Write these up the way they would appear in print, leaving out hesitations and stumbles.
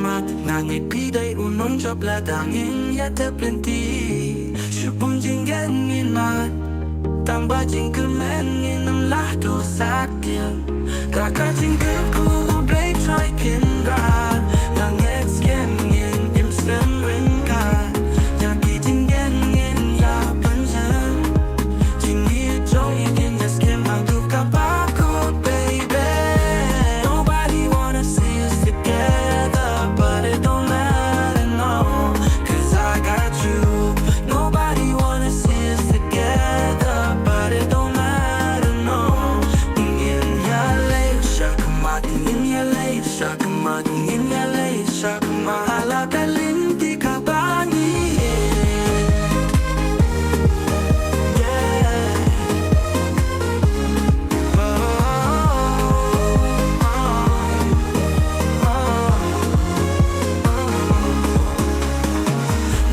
mat nangit piday unon job la dangin ya te plenty shupun jingen ngin mat tamba jing kemen ngin nam lah do sakil kaka jing ke ku play try kin ga nang ex ken ngin im sem ren ka ya ki jingen ngin ya panjan jing ni jong yin ya skem ma du ka ba ko baby nobody wanna see us together but it don't matter no cause I got you nobody wanna see us together but it don't matter no in ya lay shakma in ya lay shakma in ya lay shakma ala kalin ti ka bani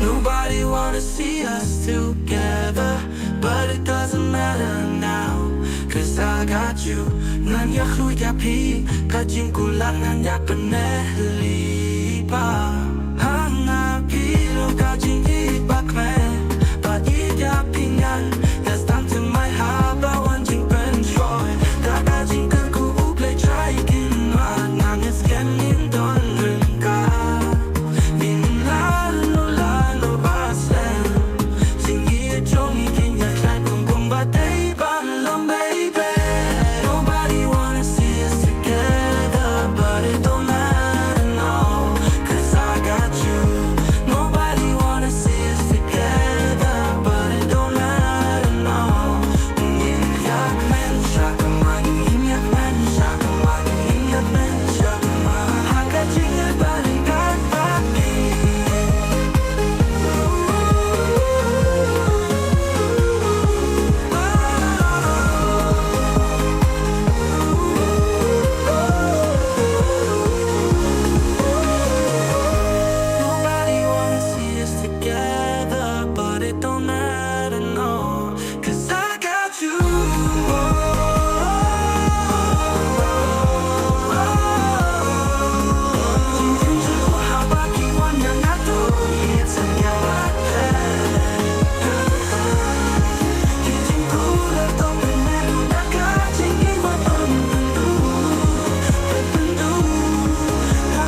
Nobody wanna see us together, but it doesn't matter now, cause I got you. Nan ya khlu ya pi, ka jing ku lang nan ya peneli pa. Hanga pi lo ka jing hi bak man, but it ya pingan. There's time to my heart, but one jing pen joy. Da ka jing ke ku play try kin ma, nang es ken in don ring ka. Min la no basen, sing ye jong i kin ya chat kung kung ba day ban long baby. Nobody wanna see us together, but it don't matter no, cause I got you. Nobody wanna see us together, but it don't matter no. Yin yak men shakma, yin yak men shakma, yin yak men shakma. Haka jingle bali kat baki. Nobody wanna see us together, but it don't matter no, cause I got you. Jing jing ju ha ba ki wan yang na tu ye san ya ba te. Jing ku la to pen na lu na ka jing ki ma pen du.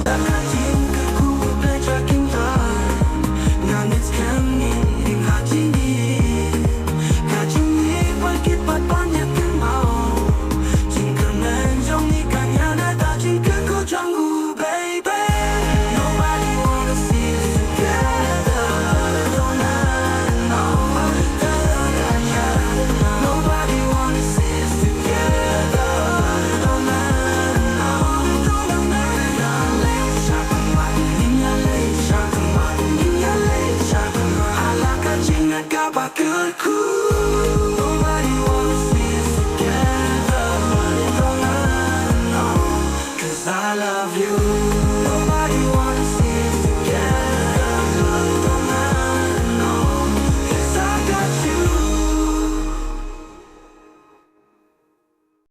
Da ka jing ke ku play tracking ta. Nang it's coming in ha jing ni. Ka jing ni ba kit ba pan ya ken mau. Jing ke men jong ni kan ya na da jing ke ku jang gu baby. Nobody wanna see us together. Don't know. Nobody wanna see us together. Don't know. Ya lay shakma, ya lay shakma, ya lay shakma. Ala ka jing na ka ba ku.